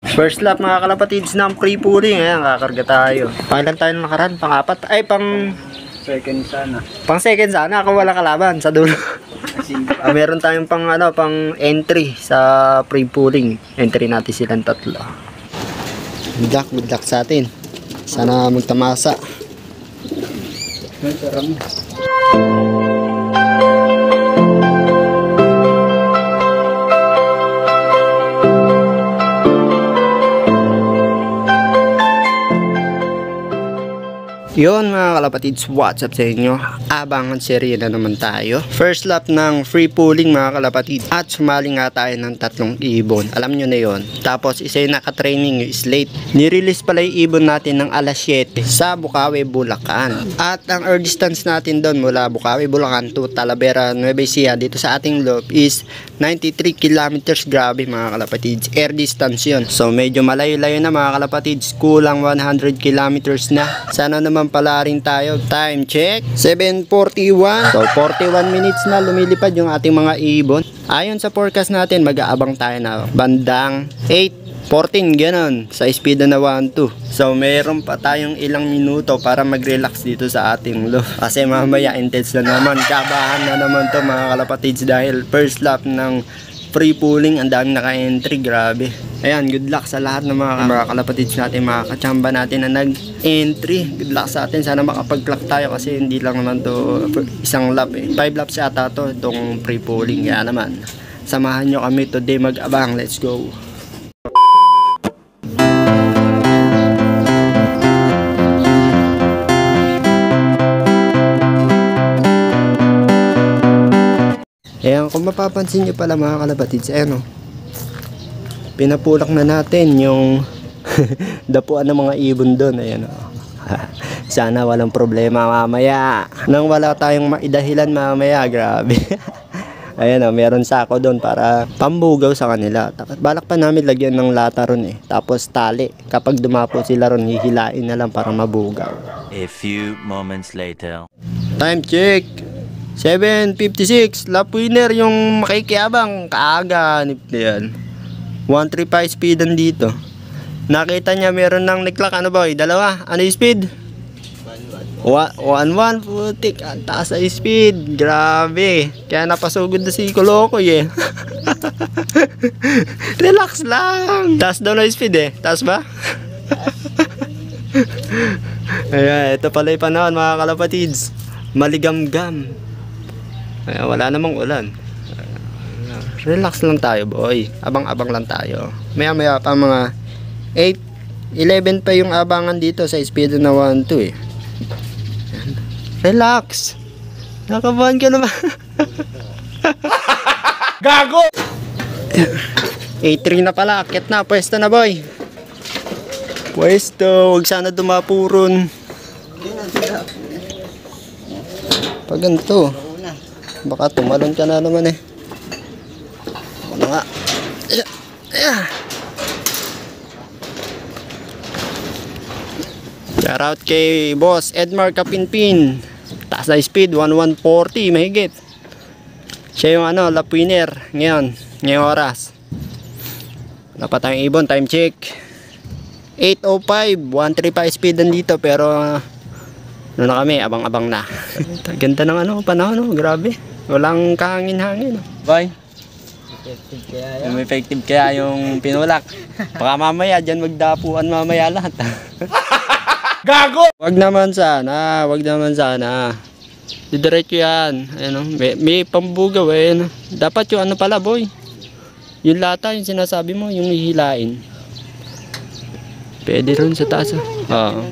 First lap mga kalapatids ng free pooling. Ayan, kakarga tayo. Pangilan tayo ng nakaraan? Pang-apat? Ay, second sana. Pang-second sana kung wala kalaban sa dulo. Meron tayong pang entry sa free pooling. Entry natin silang tatlo. Good luck sa atin. Sana magtamasa. Yun mga kalapatids, what's up sa inyo? Abangan serye na naman tayo. First lap ng free pooling mga kalapatids. At sumali nga tayo ng 3 ibon. Alam nyo na yun. Tapos isa yung nakatraining yung slate. Nirelease pala yung ibon natin ng alas 7 sa Bukawi, Bulacan. At ang air distance natin doon mula Bukawi, Bulacan to Talavera, Nueva Ecija dito sa ating loop is 93 kilometers. Grabe mga kalapatids. Air distance yun. So medyo malayo-layo na mga kalapatids. Kulang 100 kilometers na. Sana naman pala rin tayo. Time check 7:41. So 41 minutes na lumilipad yung ating mga ibon. Ayon sa forecast natin, mag-aabang tayo na bandang 8:14 ganon sa speed na 1-2. So meron pa tayong ilang minuto para mag-relax dito sa ating loop. Kasi mamaya intense na naman. Kabahan na naman to mga kalapatids dahil first lap ng free pooling, ang daming naka-entry, grabe. Ayan, good luck sa lahat ng mga kalapatids natin, mga kachamba natin na nag-entry. Good luck sa atin, sana makapag-clock tayo kasi hindi lang naman to isang lap eh. 5 laps yata to, itong free pooling. Kaya naman, samahan nyo kami today mag-abang. Let's go! Ayan, kung mapapansin nyo pala mga kalapatids, ayan o. Pinapulak na natin yung dapuan ng mga ibon doon. Ayan o. Sana walang problema mamaya. Nang wala tayong maidahilan mamaya, grabe. Ayan o, meron sako doon para pambugaw sa kanila. Balak pa namin lagyan ng lata ron eh. Tapos tali. Kapag dumapo sila ron, hihilain na lang para mabugaw. A few moments later. Time check 7:56, lap winner yung makikiabang. Kaaganip na yan. 135 speedan dito. Nakita niya meron ng niklak. Ano ba? Dalawa. Ano yung speed? 1-1. Putik. Ang taas sa speed. Grabe. Kaya napasugod na si Kolokoy eh. Relax lang. Taas daw na yung speed eh. Taas ba? Ayan, ito pala yung panahon mga kalapatids. Maligamgam. Ayan, wala namang ulan. Relax lang tayo boy. Abang-abang lang tayo. Maya-maya pa mga 8:11 pa yung abangan dito sa speed na 1-2 eh. Relax. Nakabahan ka naman. Gago! 8:3 na pala. Akit na. Pwesto na boy. Pwesto. Huwag sana dumapuron. Pag ganito, baka tumalon ka na naman eh. Ano nga? Shout out kay Boss Edmar Kapinpin. Taas na speed, 1140 mahigit. Siya yung lap winner ngayong oras. Wala pa tayong ibon. Time check 8:05. 135 speed dito pero ano na kami, abang-abang na. Ganda ng panahon, grabe. Walang kahangin-hangin. Bye. Effective kaya yung pinulak. Baka mamaya dyan magdapuan mamaya lahat. Gago! Wag naman sana. Didiretso yan. May pambugaw eh. Dapat yung pala boy. Yung lata, yung sinasabi mo, yung hihilain. Pwede rin sa taas.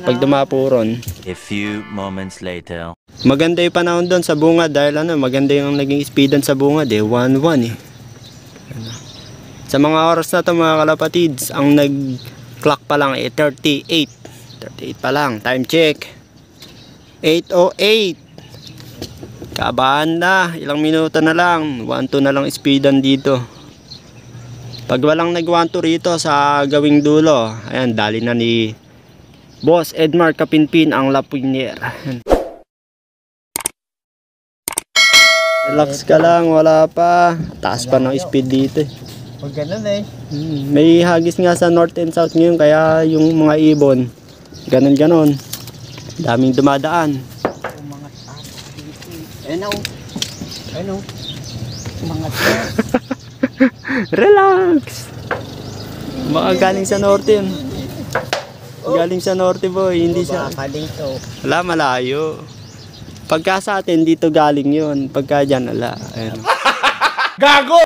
Pag dumapuron. A few moments later. Maganda yung panahon doon sa bunga dahil maganda yung naging speedan sa bunga 1-1 eh. Sa mga oras na to mga kalapatids, ang nag-clock pa lang 38 pa lang. Time check 8:08. Kabahan na, ilang minuto na lang. 1-2 na lang speedan dito. Pag walang nag-1-2 rito sa gawing dulo, ayan, dali na ni Boss Edmar Kapinpin ang lap winner. Relax ka lang, wala pa. Taas pa ng speed dito. Pag ganun eh. May hagis nga sa north and south ngayon, kaya yung mga ibon, ganon. Daming dumadaan. Umangat ako dito. Ano? Umangat na. Relax! Baka galing sa norte yun. Galing sa norte boy, hindi siya. Baka dito. Wala, malayo. Pagka sa atin, dito galing yun. Pagka dyan, wala. Ayun. Gago!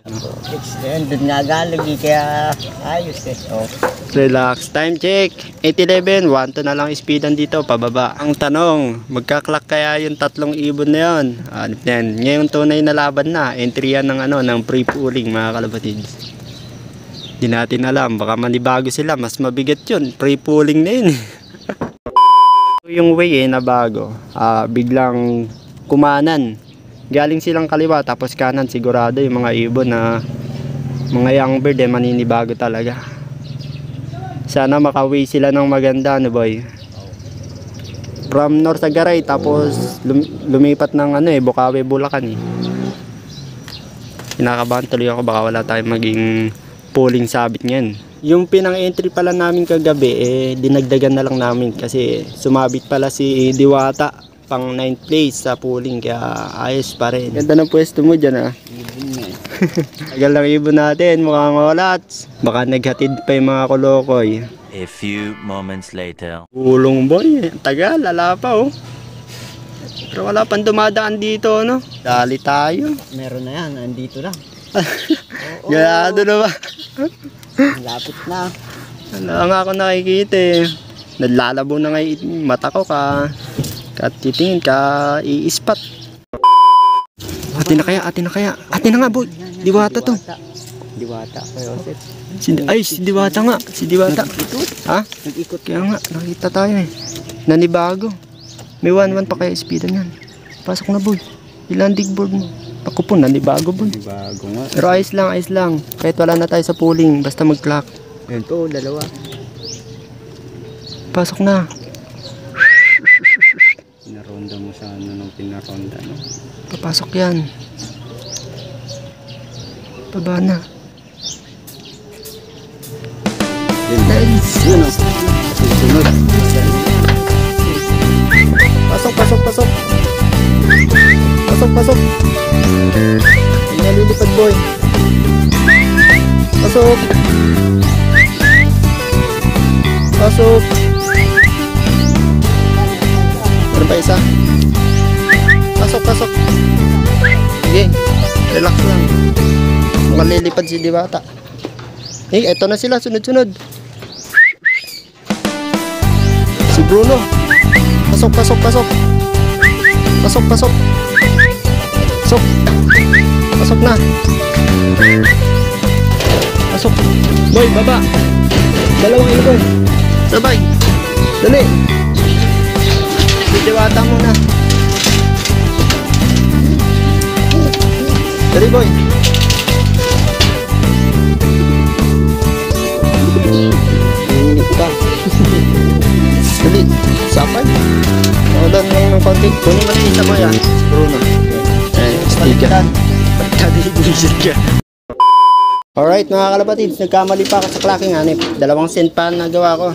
Doon nga galing eh, kaya ayos eh. Oh. Relax. Time check. 8:11. 1 na lang speedan dito, pababa. Ang tanong, magka-clock kaya yung tatlong ibon na yun? Yan. Ngayon tunay na laban na. Entry yan ng pre-pooling, mga kalapatids. Di natin alam. Baka manibago sila. Mas mabigat yun. Pre-pooling na yun. Yung way na bago. Biglang kumanan. Galing silang kaliwa tapos kanan, sigurado yung mga ibon na mga young bird maninibago talaga. Sana makaway sila ng maganda, ano boy. From North Sagaray tapos lumipat ng Bukawi, Bulacan eh. Kinakabahan tuloy ako, baka wala tayong maging pooling sabit ngayon. Yung pinang-entry pala namin kagabi dinagdagan na lang namin kasi sumabit pala si Diwata pang 9th place sa pooling, kaya ayos pa rin. Ganda ng pwesto mo dyan Tagal lang ibon natin, mukhang walats. Baka naghatid pa yung mga kolokoy. A few moments later. Ulong boy, tagal, lala pa Pero wala pang dumadaan dito, no? Dali tayo. Meron na yan, andito na. Ganado na ba? Lapit na. Wala nga ako nakikita Naglalabo na nga yung mata ko titingin i-spot. Atin na nga boy. Diwata to. Diwata kayo. Si Diwata nga. Si Diwata. Ha? Nag-ikot. Kaya nga, nakita tayo Nanibago. May 1-1 pa kaya speedan yan. Pasok na boy. Ilan digboard mo? Ako po, nanibago boy. Nanibago nga. Pero ayos lang. Kahit wala na tayo sa pooling, basta mag-clock. Yan to, dalawa. Pasok na. Pinaronda mo sa nung pinaronda, no? Papasok yan. Baba na. Nice. Yun o. Susunod. Pasok. Hindi nalilipad boy. Pasok. Meron pa isa. Pasok. Sige, relax lang. Mukhang lilipad si Diwata. Eto na sila, sunod-sunod. Si Bruno. Pasok. Pasok na. Pasok. Boy, baba. Dalawang ibon. Sabay. Dali. Si Diwata muna. Dali boy. Init ka. Dali. Sapay. Naulan ngayon ng konti. Kunin mo na isa mo yan. Bruno. Sticker. Pagkadidisit ka. Alright mga kalapatids, nagkamali pa ako sa clocking hanip. 2 cent pa nagawa ko.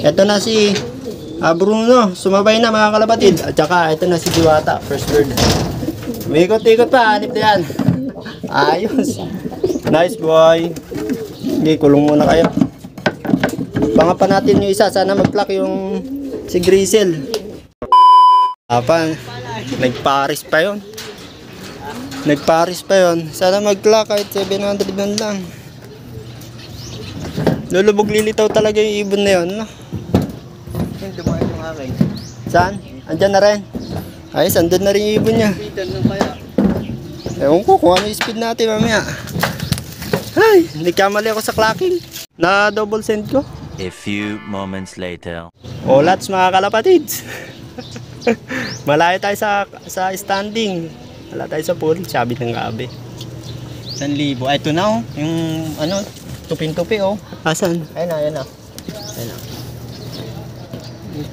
Ito na si Bruno, sumabay na mga kalapatid. At saka ito na si Diwata, first bird. Umikot-ikot pa, hanip na yan. Ayos. Nice boy. Okay, kulong muna kayo. Banga pa natin yung isa, sana mag-clock yung si Grisel. Nagparis pa yun. Sana mag-clock kahit 700 man lang. Lulubog lilitaw talaga yung ibon na yun, no? Yung dumaan yung akin. Saan? Andyan na rin. Ayos, andun na rin yung ibon niya. Speedan lang kaya. Ewan ko kung ano yung speed natin mamaya. Ay, nagkamali ako sa clocking. Na double send ko. A few moments later. Olats mga kalapatids. Malayo tayo sa standing. Wala tayo sa pool, sabi ng gabi. 1,000. Ito na oh. Yung ano, tupin-tupi oh. Asan? Ayun na.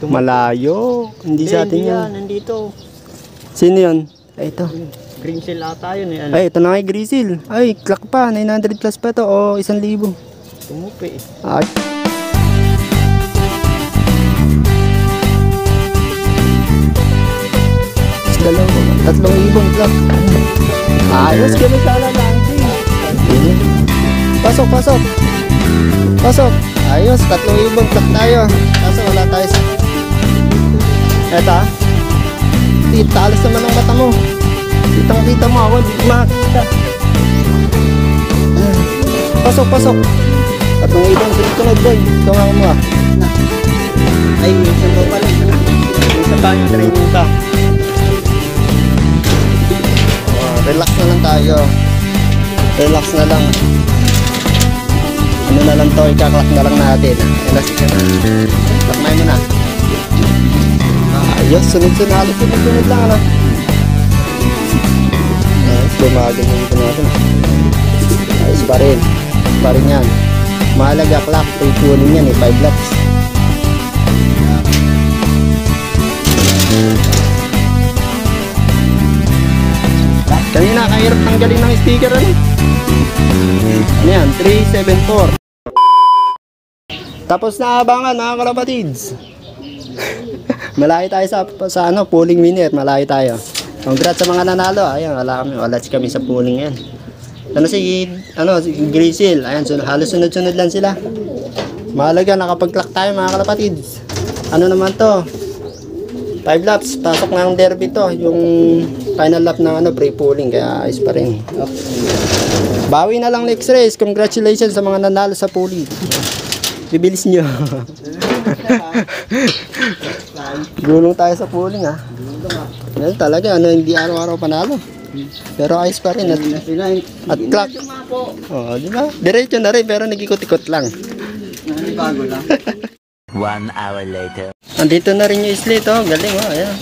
Malayo. Hindi sa atin yan. Nandito. Sino yun? Ay, ito. Green seal ata yun eh. Ano? Ay, ito na kay Grizzle. Ay, clock pa. 900 plus pa to. O, 1,000. Tumupi eh. Ay. Dalawa, 3,000 clock. Ayos, ganun sana lang. Pasok, pasok. Pasok. Ayos, 3,000 clock tayo. Kaso wala tayo sa... Eto. Talas naman ang mata mo. Kitang-kita mo ako, hindi makakita. Pasok, pasok. 3,000 sunod-sunod boy. Ito nga mo ah. Ay, minsan mo pala. Isa pa yung training ka. Relax na lang tayo. Relax na lang. Ano na lang to, ikaklak na lang natin. Relax ka na. Lakmay mo na. Ayos, sunod-sunod. Halos sunod-sunod lang ano. Ayos, bumagal na dito natin. Ayos pa rin. Pa rin yan. Mahalaga clock. Pre-tuning yan eh. 5 laps. Kanina, kahirap tanggalin ng sticker ano? Ano yan? 374. Tapos na abangan mga kalapatids. Malayo tayo sa ano, pooling minute. Malayo tayo. Congrats sa mga nanalo. Ayan, wala kami sa pooling yan. Ano si Grizzle. Ayan, halos sunod-sunod lang sila. Mahalaga, nakapag-clock tayo mga kalapatids. Ano naman to? 5 laps, pasok na ng derby to, yung final lap ng ano, pre-pooling, kaya ayos pa rin. Bawi na lang next race. Congratulations sa mga nanalo sa pooling. Bibilis nyo. Gulong tayo sa pooling ha. Yan talaga, ano, hindi araw-araw panalo. Pero ayos pa rin. At clock. Oh, di ba? Diretso na rin, pero nag-ikot-ikot lang. Bago lang. 1 hour later. Andito na rin yung slate, oh. Galing, oh. Ayan.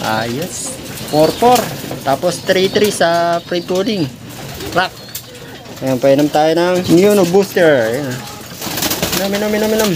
Ayos. 4-4. Tapos 3-3 sa free pooling. Clock. Ayan, painom tayo ng Nuno Booster. Ayan. Minom.